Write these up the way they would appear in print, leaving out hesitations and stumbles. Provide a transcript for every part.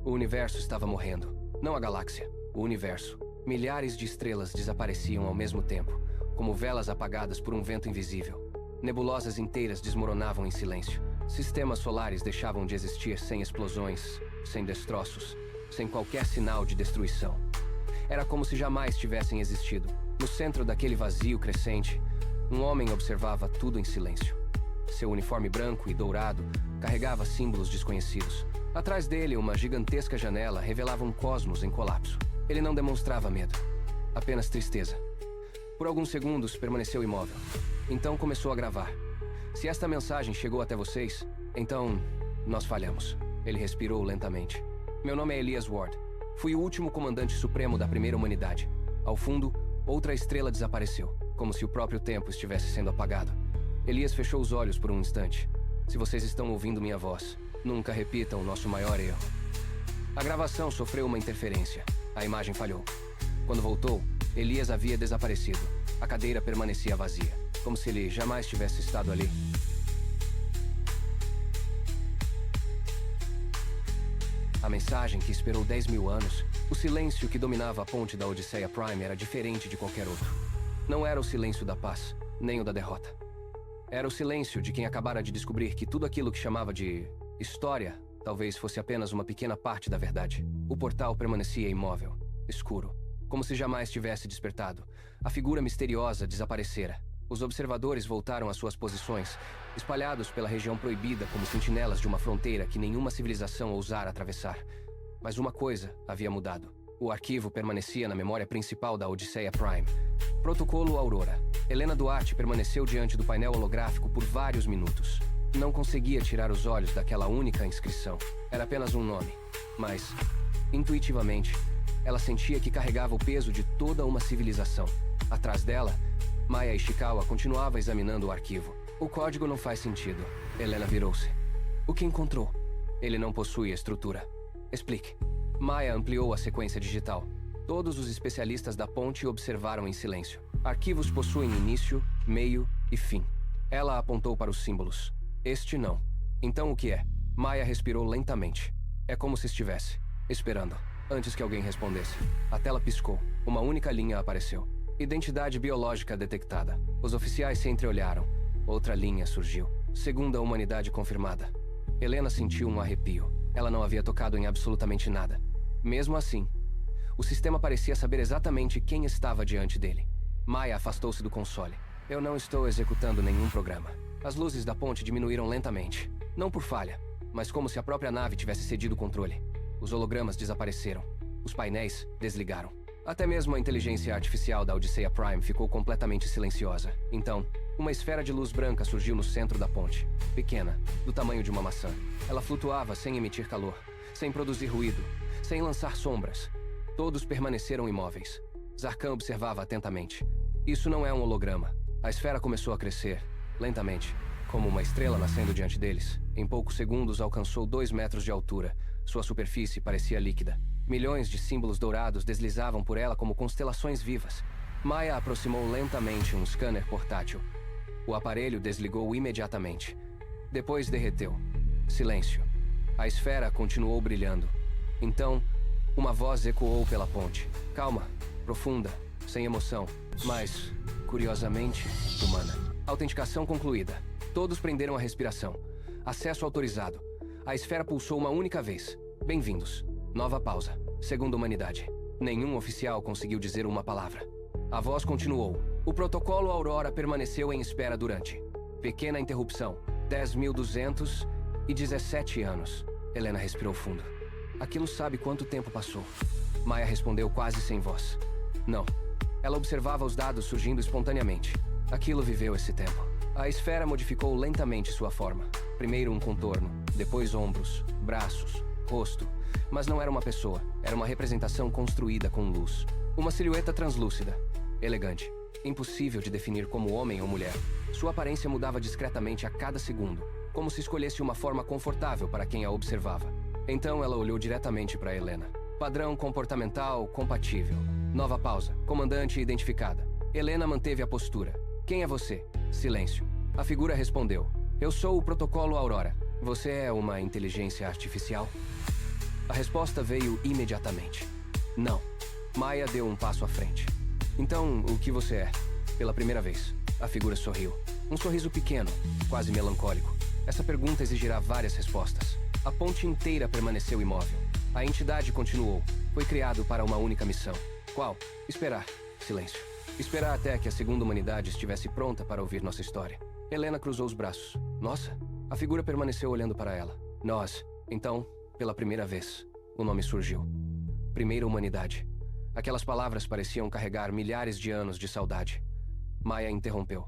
O universo estava morrendo. Não a galáxia, o universo. Milhares de estrelas desapareciam ao mesmo tempo, como velas apagadas por um vento invisível. Nebulosas inteiras desmoronavam em silêncio. Sistemas solares deixavam de existir sem explosões, sem destroços, sem qualquer sinal de destruição. Era como se jamais tivessem existido. No centro daquele vazio crescente, um homem observava tudo em silêncio. Seu uniforme branco e dourado carregava símbolos desconhecidos. Atrás dele, uma gigantesca janela revelava um cosmos em colapso. Ele não demonstrava medo, apenas tristeza. Por alguns segundos, permaneceu imóvel. Então começou a gravar. Se esta mensagem chegou até vocês, então nós falhamos. Ele respirou lentamente. Meu nome é Elias Ward. Fui o último comandante supremo da primeira humanidade. Ao fundo, outra estrela desapareceu, como se o próprio tempo estivesse sendo apagado. Elias fechou os olhos por um instante. Se vocês estão ouvindo minha voz, nunca repitam o nosso maior erro. A gravação sofreu uma interferência. A imagem falhou. Quando voltou, Elias havia desaparecido. A cadeira permanecia vazia, como se ele jamais tivesse estado ali. A mensagem, que esperou 10.000 anos, o silêncio que dominava a ponte da Odisseia Prime era diferente de qualquer outro. Não era o silêncio da paz, nem o da derrota. Era o silêncio de quem acabara de descobrir que tudo aquilo que chamava de história talvez fosse apenas uma pequena parte da verdade. O portal permanecia imóvel, escuro, como se jamais tivesse despertado. A figura misteriosa desaparecera. Os observadores voltaram às suas posições, espalhados pela região proibida como sentinelas de uma fronteira que nenhuma civilização ousara atravessar. Mas uma coisa havia mudado. O arquivo permanecia na memória principal da Odisseia Prime. Protocolo Aurora. Helena Duarte permaneceu diante do painel holográfico por vários minutos. Não conseguia tirar os olhos daquela única inscrição. Era apenas um nome. Mas, intuitivamente, ela sentia que carregava o peso de toda uma civilização. Atrás dela, Maya Ishikawa continuava examinando o arquivo. O código não faz sentido. Helena virou-se. O que encontrou? Ele não possui estrutura. Explique. Maya ampliou a sequência digital. Todos os especialistas da ponte observaram em silêncio. Arquivos possuem início, meio e fim. Ela apontou para os símbolos. Este não. Então o que é? Maya respirou lentamente. É como se estivesse esperando. Antes que alguém respondesse, a tela piscou. Uma única linha apareceu. Identidade biológica detectada. Os oficiais se entreolharam. Outra linha surgiu. Segunda humanidade confirmada. Helena sentiu um arrepio. Ela não havia tocado em absolutamente nada. Mesmo assim, o sistema parecia saber exatamente quem estava diante dele. Maya afastou-se do console. Eu não estou executando nenhum programa. As luzes da ponte diminuíram lentamente. Não por falha, mas como se a própria nave tivesse cedido o controle. Os hologramas desapareceram. Os painéis desligaram. Até mesmo a inteligência artificial da Odisseia Prime ficou completamente silenciosa. Então, uma esfera de luz branca surgiu no centro da ponte. Pequena, do tamanho de uma maçã. Ela flutuava sem emitir calor, sem produzir ruído, sem lançar sombras. Todos permaneceram imóveis. Zarkan observava atentamente. Isso não é um holograma. A esfera começou a crescer, lentamente, como uma estrela nascendo diante deles. Em poucos segundos alcançou 2 metros de altura. Sua superfície parecia líquida. Milhões de símbolos dourados deslizavam por ela como constelações vivas. Maya aproximou lentamente um scanner portátil. O aparelho desligou imediatamente. Depois derreteu. Silêncio. A esfera continuou brilhando. Então, uma voz ecoou pela ponte. Calma, profunda, sem emoção, mas, curiosamente, humana. Autenticação concluída. Todos prenderam a respiração. Acesso autorizado. A esfera pulsou uma única vez. Bem-vindos. Nova pausa. Segunda humanidade. Nenhum oficial conseguiu dizer uma palavra. A voz continuou. O protocolo Aurora permaneceu em espera durante. Pequena interrupção. 10.217 anos. Helena respirou fundo. Aquilo sabe quanto tempo passou. Maya respondeu quase sem voz. Não. Ela observava os dados surgindo espontaneamente. Aquilo viveu esse tempo. A esfera modificou lentamente sua forma. Primeiro um contorno, depois ombros, braços, rosto. Mas não era uma pessoa, era uma representação construída com luz. Uma silhueta translúcida, elegante, impossível de definir como homem ou mulher. Sua aparência mudava discretamente a cada segundo, como se escolhesse uma forma confortável para quem a observava. Então ela olhou diretamente para Helena. Padrão comportamental compatível. Nova pausa. Comandante identificada. Helena manteve a postura. Quem é você? Silêncio. A figura respondeu. Eu sou o protocolo Aurora. Você é uma inteligência artificial? A resposta veio imediatamente. Não. Maya deu um passo à frente. Então, o que você é? Pela primeira vez, a figura sorriu. Um sorriso pequeno, quase melancólico. Essa pergunta exigirá várias respostas. A ponte inteira permaneceu imóvel. A entidade continuou. Foi criado para uma única missão. Qual? Esperar. Silêncio. Esperar até que a segunda humanidade estivesse pronta para ouvir nossa história. Helena cruzou os braços. Nossa? A figura permaneceu olhando para ela. Nós. Então, pela primeira vez, o nome surgiu. Primeira humanidade. Aquelas palavras pareciam carregar milhares de anos de saudade. Maya interrompeu.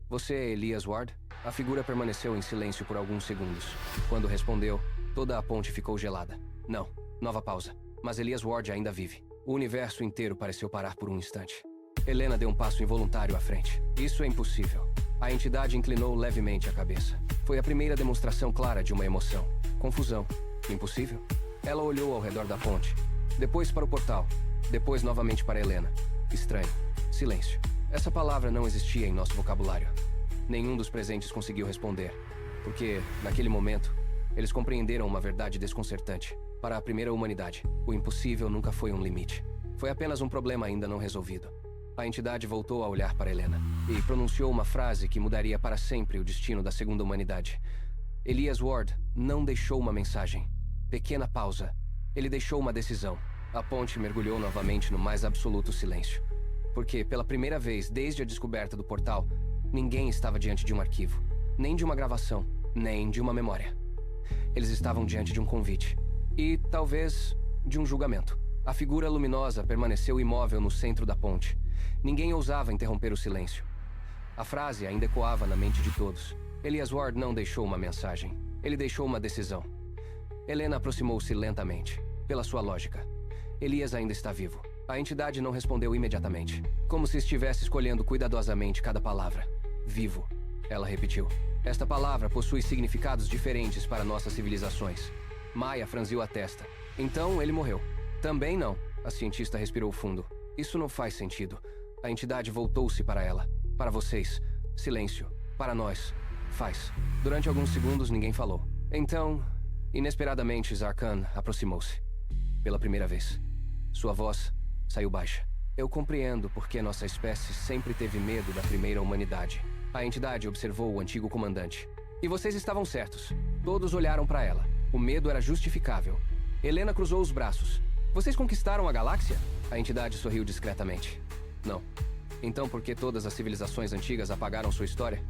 Você é Elias Ward? A figura permaneceu em silêncio por alguns segundos. Quando respondeu, toda a ponte ficou gelada. Não. Nova pausa. Mas Elias Ward ainda vive. O universo inteiro pareceu parar por um instante. Helena deu um passo involuntário à frente. Isso é impossível. A entidade inclinou levemente a cabeça. Foi a primeira demonstração clara de uma emoção. Confusão. Impossível? Ela olhou ao redor da ponte. Depois para o portal. Depois novamente para Helena. Estranho. Silêncio. Essa palavra não existia em nosso vocabulário. Nenhum dos presentes conseguiu responder. Porque, naquele momento, eles compreenderam uma verdade desconcertante. Para a primeira humanidade, o impossível nunca foi um limite. Foi apenas um problema ainda não resolvido. A entidade voltou a olhar para Helena e pronunciou uma frase que mudaria para sempre o destino da segunda humanidade. Elias Ward não deixou uma mensagem. Pequena pausa. Ele deixou uma decisão. A ponte mergulhou novamente no mais absoluto silêncio. Porque, pela primeira vez desde a descoberta do portal, ninguém estava diante de um arquivo, nem de uma gravação, nem de uma memória. Eles estavam diante de um convite. E, talvez, de um julgamento. A figura luminosa permaneceu imóvel no centro da ponte. Ninguém ousava interromper o silêncio. A frase ainda ecoava na mente de todos. Elias Ward não deixou uma mensagem. Ele deixou uma decisão. Helena aproximou-se lentamente. Pela sua lógica. Elias ainda está vivo. A entidade não respondeu imediatamente. Como se estivesse escolhendo cuidadosamente cada palavra. Vivo. Ela repetiu. Esta palavra possui significados diferentes para nossas civilizações. Maya franziu a testa. Então ele morreu. Também não. A cientista respirou fundo. Isso não faz sentido. A entidade voltou-se para ela. Para vocês. Silêncio. Para nós. Faz. Durante alguns segundos ninguém falou. Então, inesperadamente, Zarkan aproximou-se. Pela primeira vez. Sua voz saiu baixa. Eu compreendo porque nossa espécie sempre teve medo da primeira humanidade. A entidade observou o antigo comandante. E vocês estavam certos. Todos olharam para ela. O medo era justificável. Helena cruzou os braços. Vocês conquistaram a galáxia? A entidade sorriu discretamente. Não. Então por que todas as civilizações antigas apagaram sua história?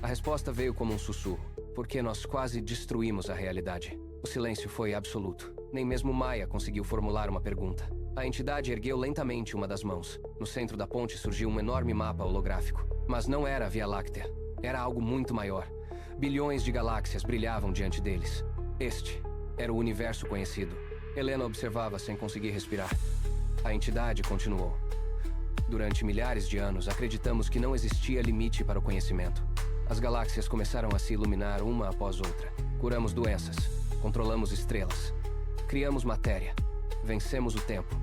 A resposta veio como um sussurro. Porque nós quase destruímos a realidade. O silêncio foi absoluto. Nem mesmo Maya conseguiu formular uma pergunta. A entidade ergueu lentamente uma das mãos. No centro da ponte surgiu um enorme mapa holográfico. Mas não era a Via Láctea. Era algo muito maior. Bilhões de galáxias brilhavam diante deles. Este era o universo conhecido. Helena observava sem conseguir respirar. A entidade continuou. Durante milhares de anos, acreditamos que não existia limite para o conhecimento. As galáxias começaram a se iluminar uma após outra. Curamos doenças. Controlamos estrelas. Criamos matéria. Vencemos o tempo.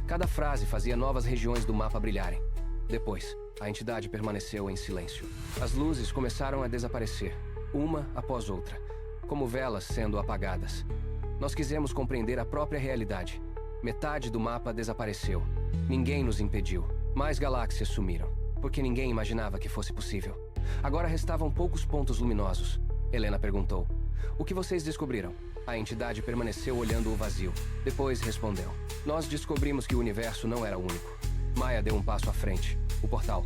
Cada frase fazia novas regiões do mapa brilharem. Depois, a entidade permaneceu em silêncio. As luzes começaram a desaparecer, uma após outra, como velas sendo apagadas. Nós quisemos compreender a própria realidade. Metade do mapa desapareceu. Ninguém nos impediu. Mais galáxias sumiram, porque ninguém imaginava que fosse possível. Agora restavam poucos pontos luminosos. Helena perguntou. O que vocês descobriram? A entidade permaneceu olhando o vazio. Depois respondeu. Nós descobrimos que o universo não era único. Maya deu um passo à frente. O portal.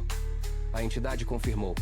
A entidade confirmou.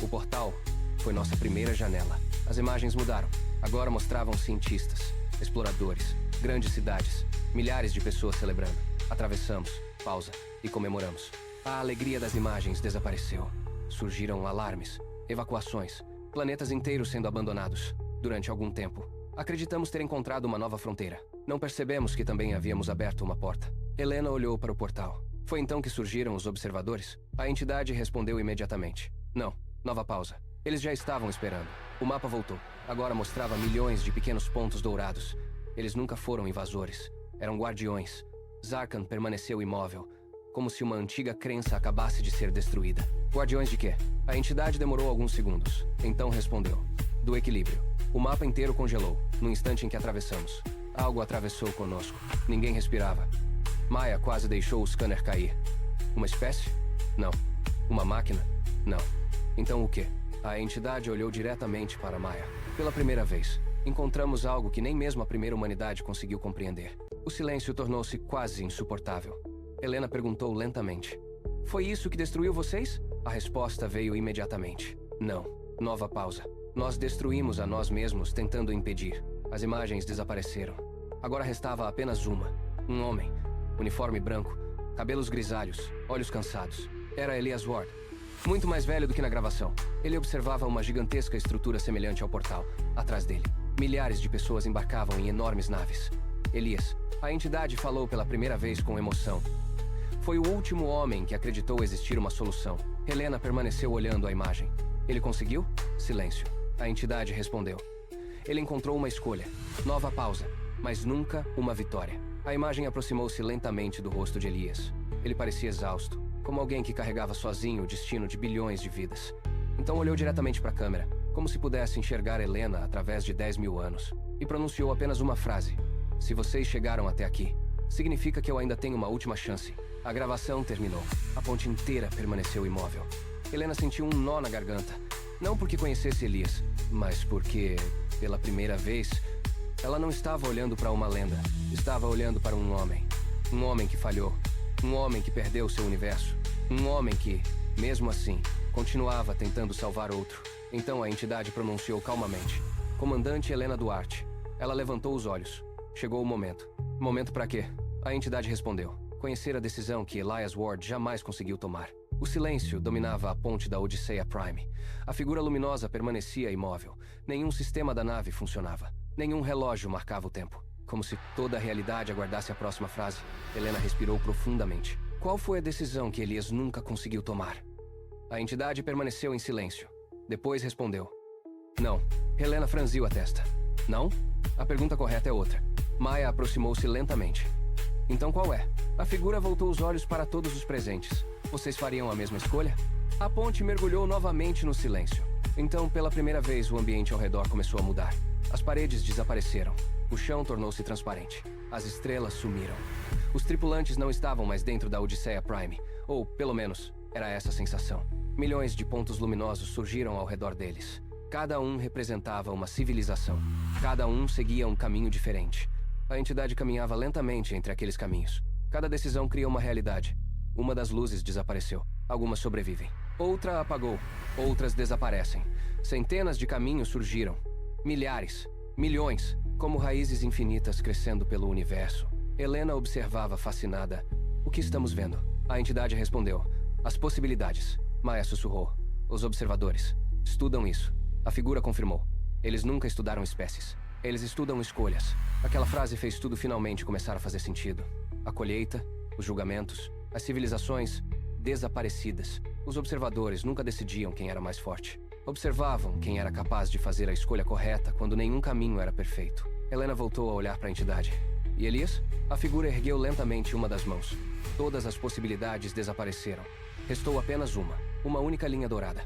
O portal foi nossa primeira janela. As imagens mudaram. Agora mostravam cientistas, exploradores, grandes cidades, milhares de pessoas celebrando. Atravessamos, pausa e comemoramos. A alegria das imagens desapareceu. Surgiram alarmes, evacuações, planetas inteiros sendo abandonados. Durante algum tempo, acreditamos ter encontrado uma nova fronteira. Não percebemos que também havíamos aberto uma porta. Helena olhou para o portal. Foi então que surgiram os observadores? A entidade respondeu imediatamente. Não. Nova pausa. Eles já estavam esperando. O mapa voltou. Agora mostrava milhões de pequenos pontos dourados. Eles nunca foram invasores. Eram guardiões. Zarkan permaneceu imóvel, como se uma antiga crença acabasse de ser destruída. Guardiões de quê? A entidade demorou alguns segundos. Então respondeu. Do equilíbrio. O mapa inteiro congelou, no instante em que atravessamos. Algo atravessou conosco. Ninguém respirava. Maya quase deixou o scanner cair. Uma espécie? Não. Uma máquina? Não. Então o quê? A entidade olhou diretamente para Maya. Pela primeira vez, encontramos algo que nem mesmo a primeira humanidade conseguiu compreender. O silêncio tornou-se quase insuportável. Helena perguntou lentamente: "Foi isso que destruiu vocês?" A resposta veio imediatamente: "Não." Nova pausa. "Nós destruímos a nós mesmos tentando impedir." As imagens desapareceram. Agora restava apenas uma. Um homem. Uniforme branco. Cabelos grisalhos. Olhos cansados. Era Elias Ward. Muito mais velho do que na gravação. Ele observava uma gigantesca estrutura semelhante ao portal. Atrás dele, milhares de pessoas embarcavam em enormes naves. Elias, a entidade falou pela primeira vez com emoção. Foi o último homem que acreditou existir uma solução. Helena permaneceu olhando a imagem. Ele conseguiu? Silêncio. A entidade respondeu. Ele encontrou uma escolha. Nova pausa. Mas nunca uma vitória. A imagem aproximou-se lentamente do rosto de Elias. Ele parecia exausto, como alguém que carregava sozinho o destino de bilhões de vidas. Então olhou diretamente para a câmera, como se pudesse enxergar Helena através de 10.000 anos, e pronunciou apenas uma frase. "Se vocês chegaram até aqui, significa que eu ainda tenho uma última chance." A gravação terminou. A ponte inteira permaneceu imóvel. Helena sentiu um nó na garganta. Não porque conhecesse Elias, mas porque, pela primeira vez, ela não estava olhando para uma lenda. Estava olhando para um homem. Um homem que falhou. Um homem que perdeu seu universo. Um homem que, mesmo assim, continuava tentando salvar outro. Então a entidade pronunciou calmamente: "Comandante Helena Duarte." Ela levantou os olhos. Chegou o momento. Momento para quê? A entidade respondeu: "Conhecer a decisão que Elias Ward jamais conseguiu tomar." O silêncio dominava a ponte da Odisseia Prime. A figura luminosa permanecia imóvel. Nenhum sistema da nave funcionava. Nenhum relógio marcava o tempo. Como se toda a realidade aguardasse a próxima frase. Helena respirou profundamente. Qual foi a decisão que Elias nunca conseguiu tomar? A entidade permaneceu em silêncio. Depois respondeu: "Não." Helena franziu a testa. "Não?" A pergunta correta é outra. Maya aproximou-se lentamente. "Então qual é?" A figura voltou os olhos para todos os presentes. "Vocês fariam a mesma escolha?" A ponte mergulhou novamente no silêncio. Então, pela primeira vez, o ambiente ao redor começou a mudar. As paredes desapareceram. O chão tornou-se transparente. As estrelas sumiram. Os tripulantes não estavam mais dentro da Odisseia Prime. Ou, pelo menos, era essa a sensação. Milhões de pontos luminosos surgiram ao redor deles. Cada um representava uma civilização. Cada um seguia um caminho diferente. A entidade caminhava lentamente entre aqueles caminhos. Cada decisão cria uma realidade. Uma das luzes desapareceu. Algumas sobrevivem. Outra apagou. Outras desaparecem. Centenas de caminhos surgiram. Milhares. Milhões. Como raízes infinitas crescendo pelo universo. Helena observava fascinada. "O que estamos vendo?" A entidade respondeu: "As possibilidades." Maya sussurrou: "Os observadores estudam isso." A figura confirmou: "Eles nunca estudaram espécies. Eles estudam escolhas." Aquela frase fez tudo finalmente começar a fazer sentido. A colheita, os julgamentos, as civilizações desaparecidas. Os observadores nunca decidiam quem era mais forte. Observavam quem era capaz de fazer a escolha correta quando nenhum caminho era perfeito. Helena voltou a olhar para a entidade. "E Elias?" A figura ergueu lentamente uma das mãos. Todas as possibilidades desapareceram. Restou apenas uma única linha dourada.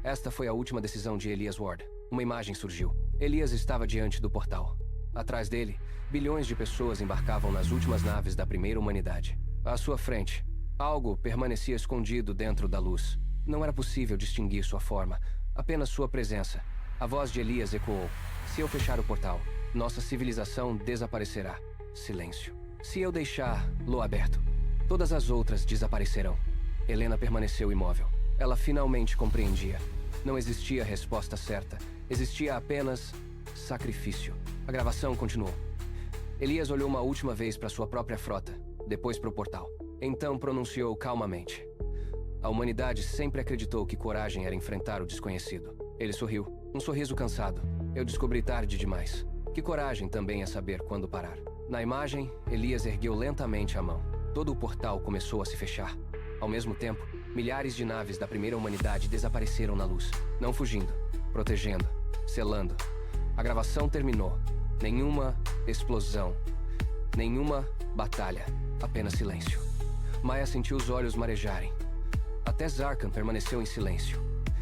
Esta foi a última decisão de Elias Ward. Uma imagem surgiu. Elias estava diante do portal. Atrás dele, bilhões de pessoas embarcavam nas últimas naves da primeira humanidade. À sua frente, algo permanecia escondido dentro da luz. Não era possível distinguir sua forma, apenas sua presença. A voz de Elias ecoou: "Se eu fechar o portal, nossa civilização desaparecerá." Silêncio. "Se eu deixá-lo aberto, todas as outras desaparecerão." Helena permaneceu imóvel. Ela finalmente compreendia. Não existia resposta certa. Existia apenas sacrifício. A gravação continuou. Elias olhou uma última vez para sua própria frota, depois para o portal. Então pronunciou calmamente: "A humanidade sempre acreditou que coragem era enfrentar o desconhecido." Ele sorriu, um sorriso cansado. "Eu descobri tarde demais. Que coragem também é saber quando parar." Na imagem, Elias ergueu lentamente a mão. Todo o portal começou a se fechar. Ao mesmo tempo, milhares de naves da primeira humanidade desapareceram na luz. Não fugindo, protegendo, selando. A gravação terminou. Nenhuma explosão. Nenhuma batalha. Apenas silêncio. Maya sentiu os olhos marejarem. Até Zarkan permaneceu em silêncio.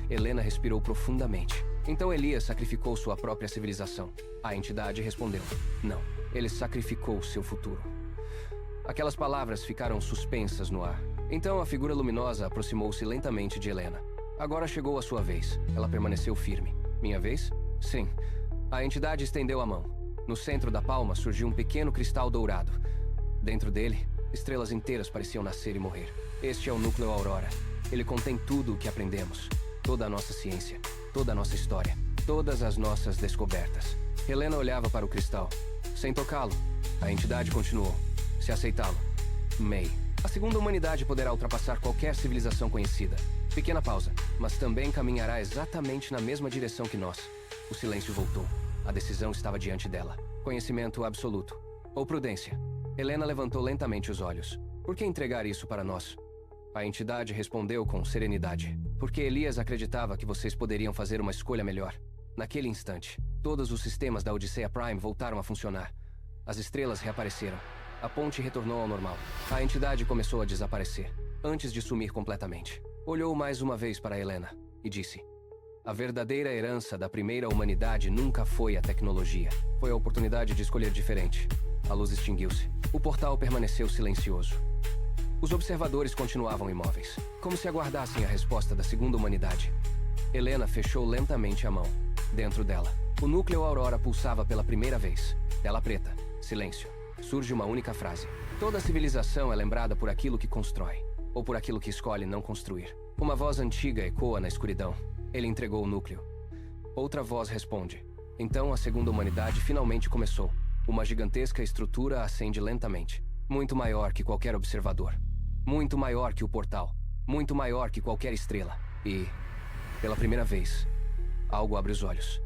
Helena respirou profundamente. Então Elias sacrificou sua própria civilização. A entidade respondeu: não, ele sacrificou seu futuro. Aquelas palavras ficaram suspensas no ar. Então a figura luminosa aproximou-se lentamente de Helena. Agora chegou a sua vez. Ela permaneceu firme. Minha vez? Sim. A entidade estendeu a mão. No centro da palma surgiu um pequeno cristal dourado. Dentro dele, estrelas inteiras pareciam nascer e morrer. Este é o núcleo Aurora. Ele contém tudo o que aprendemos. Toda a nossa ciência. Toda a nossa história. Todas as nossas descobertas. Helena olhava para o cristal. Sem tocá-lo, a entidade continuou. Se aceitá-lo, May. A segunda humanidade poderá ultrapassar qualquer civilização conhecida. Pequena pausa, mas também caminhará exatamente na mesma direção que nós. O silêncio voltou. A decisão estava diante dela. Conhecimento absoluto. Ou prudência. Helena levantou lentamente os olhos. Por que entregar isso para nós? A entidade respondeu com serenidade. Porque Elias acreditava que vocês poderiam fazer uma escolha melhor. Naquele instante, todos os sistemas da Odisseia Prime voltaram a funcionar. As estrelas reapareceram. A ponte retornou ao normal. A entidade começou a desaparecer, antes de sumir completamente. Olhou mais uma vez para Helena e disse: a verdadeira herança da primeira humanidade nunca foi a tecnologia. Foi a oportunidade de escolher diferente. A luz extinguiu-se. O portal permaneceu silencioso. Os observadores continuavam imóveis, como se aguardassem a resposta da segunda humanidade. Helena fechou lentamente a mão. Dentro dela, o núcleo Aurora pulsava pela primeira vez. Tela preta. Silêncio. Surge uma única frase. Toda civilização é lembrada por aquilo que constrói, ou por aquilo que escolhe não construir. Uma voz antiga ecoa na escuridão. Ele entregou o núcleo. Outra voz responde. Então a segunda humanidade finalmente começou. Uma gigantesca estrutura ascende lentamente. Muito maior que qualquer observador. Muito maior que o portal. Muito maior que qualquer estrela. E, pela primeira vez, algo abre os olhos.